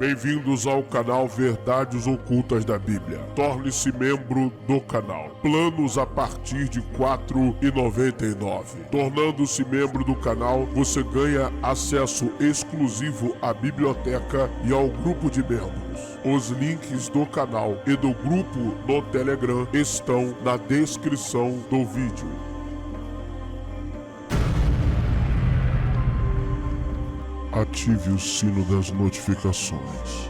Bem-vindos ao canal Verdades Ocultas da Bíblia. Torne-se membro do canal. Planos a partir de R$ 4,99. Tornando-se membro do canal, você ganha acesso exclusivo à biblioteca e ao grupo de membros. Os links do canal e do grupo no Telegram estão na descrição do vídeo. Ative o sino das notificações.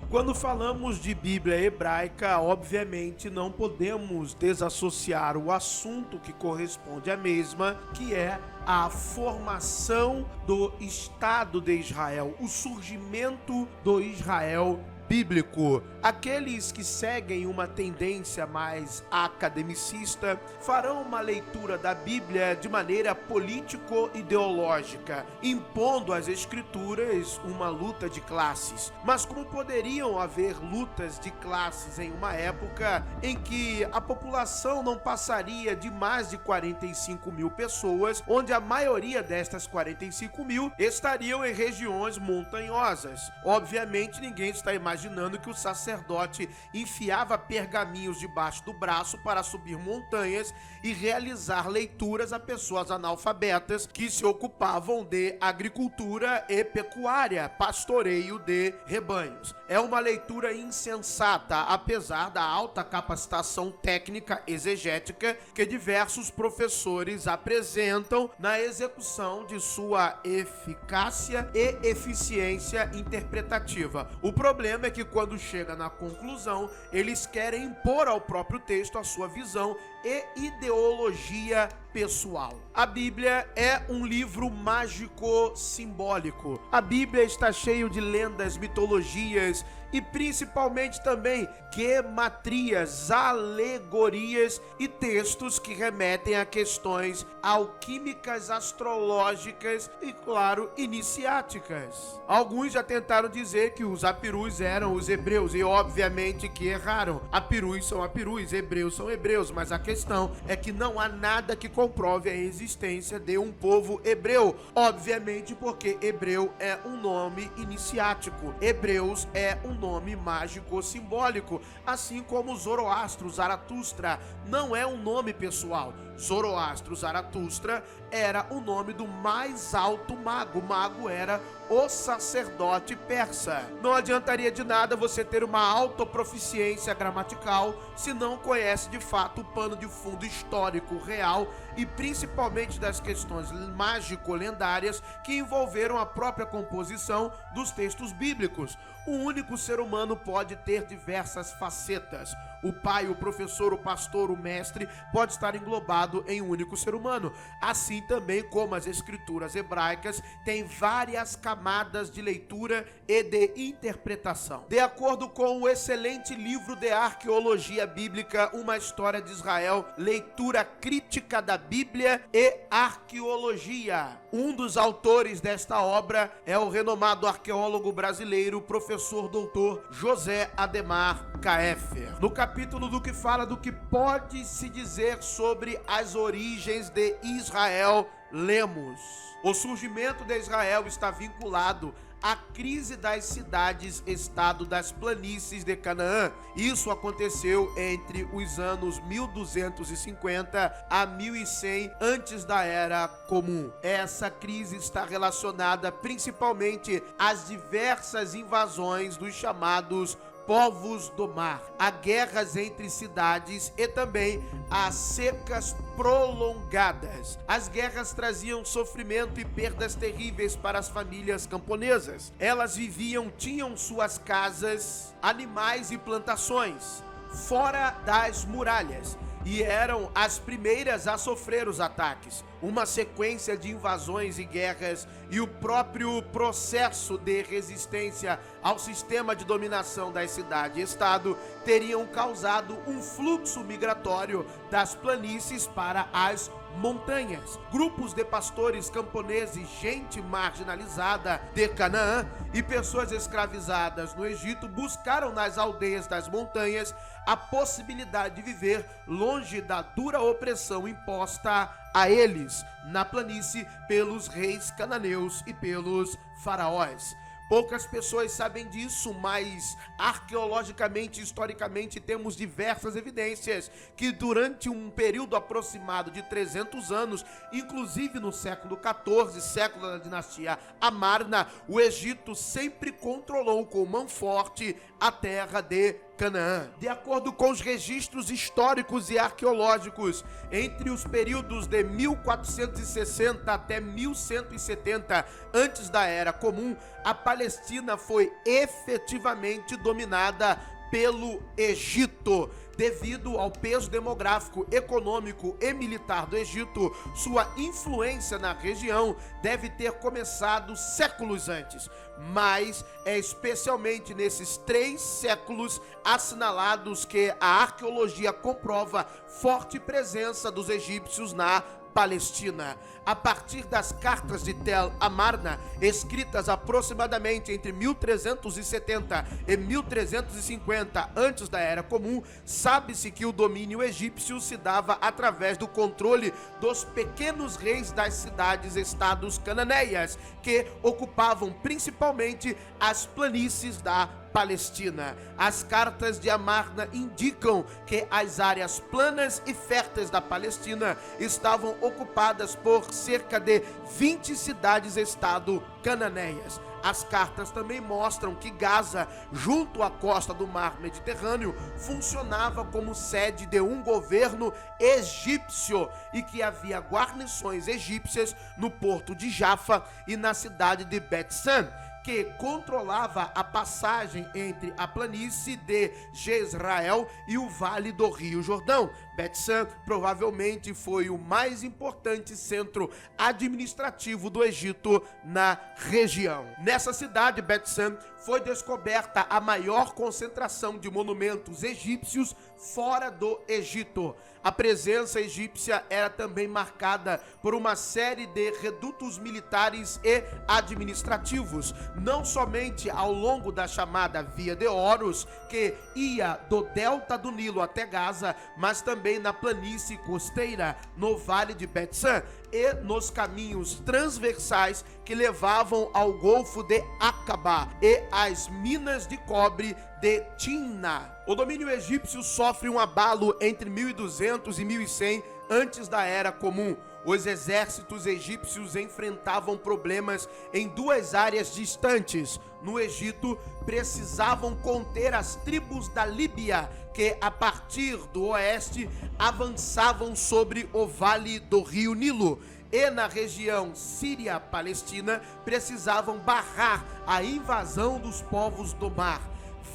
Quando falamos de Bíblia hebraica, obviamente não podemos desassociar o assunto que corresponde à mesma, que é a formação do Estado de Israel, o surgimento do Israel bíblico. Aqueles que seguem uma tendência mais academicista farão uma leitura da Bíblia de maneira político-ideológica, impondo às escrituras uma luta de classes. Mas como poderiam haver lutas de classes em uma época em que a população não passaria de mais de 45 mil pessoas, onde a maioria destas 45 mil estariam em regiões montanhosas? Obviamente ninguém está imaginando que o sacerdote enfiava pergaminhos debaixo do braço para subir montanhas e realizar leituras a pessoas analfabetas que se ocupavam de agricultura e pecuária, pastoreio de rebanhos. É uma leitura insensata, apesar da alta capacitação técnica exegética que diversos professores apresentam na execução de sua eficácia e eficiência interpretativa. O problema é que quando chega na conclusão, eles querem impor ao próprio texto a sua visão e ideologia pessoal. A Bíblia é um livro mágico-simbólico. A Bíblia está cheio de lendas, mitologias e principalmente também gematrias, alegorias e textos que remetem a questões alquímicas, astrológicas e, claro, iniciáticas. Alguns já tentaram dizer que os apirus eram os hebreus e obviamente que erraram. Apirus são apirus, hebreus são hebreus, mas a questão é que não há nada que comprove a existência de um povo hebreu, obviamente porque hebreu é um nome iniciático, hebreus é um nome mágico-simbólico, assim como Zoroastro, Zaratustra, não é um nome pessoal. Zoroastro, Zaratustra era o nome do mais alto mago. O mago era o sacerdote persa. Não adiantaria de nada você ter uma autoproficiência gramatical se não conhece de fato o pano de fundo histórico real e principalmente das questões mágico-lendárias que envolveram a própria composição dos textos bíblicos. Um único ser humano pode ter diversas facetas. O pai, o professor, o pastor, o mestre pode estar englobado em um único ser humano. Assim também como as escrituras hebraicas têm várias camadas de leitura e de interpretação. De acordo com o excelente livro de arqueologia bíblica, Uma História de Israel, leitura crítica da Bíblia e arqueologia. Um dos autores desta obra é o renomado arqueólogo brasileiro, professor doutor José Ademar Kaefer. No capítulo do que fala do que pode se dizer sobre as origens de Israel, lemos: o surgimento de Israel está vinculado à crise das cidades-estado das planícies de Canaã. Isso aconteceu entre os anos 1250 a 1100 antes da Era Comum. Essa crise está relacionada principalmente às diversas invasões dos chamados povos do mar, a guerras entre cidades e também a secas prolongadas. As guerras traziam sofrimento e perdas terríveis para as famílias camponesas. Elas tinham suas casas, animais e plantações fora das muralhas e eram as primeiras a sofrer os ataques. Uma sequência de invasões e guerras e o próprio processo de resistência ao sistema de dominação das cidades-estado teriam causado um fluxo migratório das planícies para as montanhas. Grupos de pastores camponeses, gente marginalizada de Canaã e pessoas escravizadas no Egito buscaram nas aldeias das montanhas a possibilidade de viver longe da dura opressão imposta a eles na planície pelos reis cananeus e pelos faraós. Poucas pessoas sabem disso, mas arqueologicamente e historicamente temos diversas evidências que durante um período aproximado de 300 anos, inclusive no século XIV, século da dinastia Amarna, o Egito sempre controlou com mão forte a terra de Canaã. De acordo com os registros históricos e arqueológicos, entre os períodos de 1460 até 1170 antes da Era Comum, a Palestina foi efetivamente dominada pelo Egito. Devido ao peso demográfico, econômico e militar do Egito, sua influência na região deve ter começado séculos antes, mas é especialmente nesses 3 séculos assinalados que a arqueologia comprova forte presença dos egípcios na Palestina. A partir das cartas de Tel Amarna, escritas aproximadamente entre 1370 e 1350 antes da Era Comum, sabe-se que o domínio egípcio se dava através do controle dos pequenos reis das cidades-estados cananeias, que ocupavam principalmente as planícies da Palestina. As cartas de Amarna indicam que as áreas planas e férteis da Palestina estavam ocupadas por cerca de 20 cidades-estado cananeias. As cartas também mostram que Gaza, junto à costa do mar Mediterrâneo, funcionava como sede de um governo egípcio e que havia guarnições egípcias no porto de Jafa e na cidade de Bet-San, que controlava a passagem entre a planície de Jezrael e o vale do Rio Jordão. Bet-San provavelmente foi o mais importante centro administrativo do Egito na região. Nessa cidade, Bet-San, foi descoberta a maior concentração de monumentos egípcios fora do Egito. A presença egípcia era também marcada por uma série de redutos militares e administrativos, não somente ao longo da chamada Via de Horus, que ia do delta do Nilo até Gaza, mas também na planície costeira, no vale de Bet-San, e nos caminhos transversais que levavam ao Golfo de Aqaba e às minas de cobre de Timna. O domínio egípcio sofre um abalo entre 1200 e 1100 antes da Era Comum. Os exércitos egípcios enfrentavam problemas em 2 áreas distantes. No Egito, precisavam conter as tribos da Líbia, que a partir do oeste avançavam sobre o vale do rio Nilo. E na região Síria-Palestina, precisavam barrar a invasão dos povos do mar.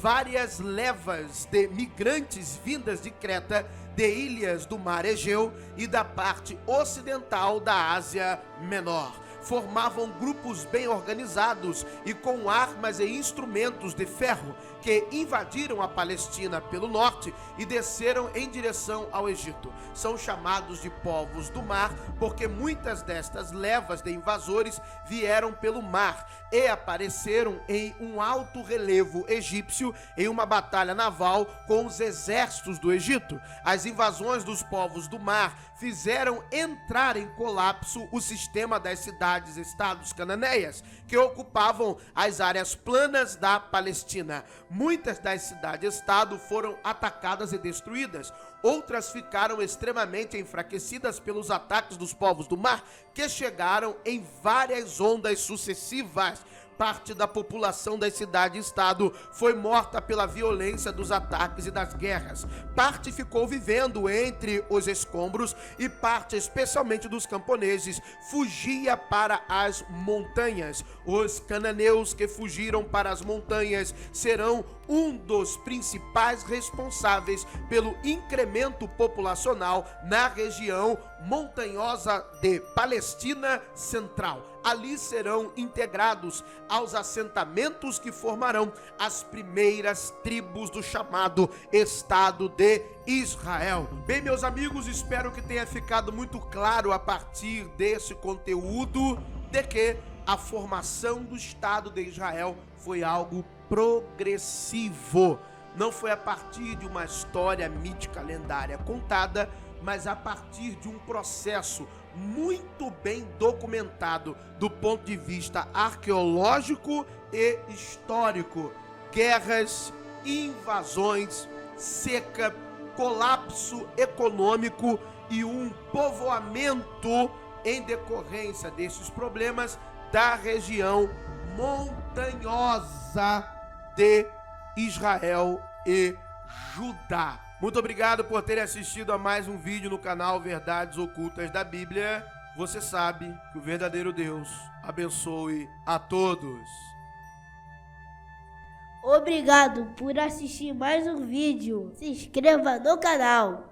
Várias levas de migrantes vindas de Creta, de ilhas do mar Egeu e da parte ocidental da Ásia Menor formavam grupos bem organizados e com armas e instrumentos de ferro que invadiram a Palestina pelo norte e desceram em direção ao Egito. São chamados de povos do mar porque muitas destas levas de invasores vieram pelo mar e apareceram em um alto relevo egípcio em uma batalha naval com os exércitos do Egito. As invasões dos povos do mar fizeram entrar em colapso o sistema das cidades-estados cananeias, que ocupavam as áreas planas da Palestina. Muitas das cidades-estado foram atacadas e destruídas. Outras ficaram extremamente enfraquecidas pelos ataques dos povos do mar, que chegaram em várias ondas sucessivas. Parte da população das cidades-estado foi morta pela violência dos ataques e das guerras. Parte ficou vivendo entre os escombros e parte, especialmente dos camponeses, fugia para as montanhas. Os cananeus que fugiram para as montanhas serão um dos principais responsáveis pelo incremento populacional na região montanhosa de Palestina Central. ali serão integrados aos assentamentos que formarão as primeiras tribos do chamado Estado de Israel. Bem, meus amigos, espero que tenha ficado muito claro a partir desse conteúdo de que a formação do Estado de Israel foi algo progressivo. Não foi a partir de uma história mítica lendária contada, mas a partir de um processo muito bem documentado do ponto de vista arqueológico e histórico. Guerras, invasões, seca, colapso econômico e um povoamento em decorrência desses problemas da região montanhosa de Israel e Judá. Muito obrigado por terem assistido a mais um vídeo no canal Verdades Ocultas da Bíblia. Você sabe que o verdadeiro Deus abençoe a todos. Obrigado por assistir mais um vídeo. Se inscreva no canal.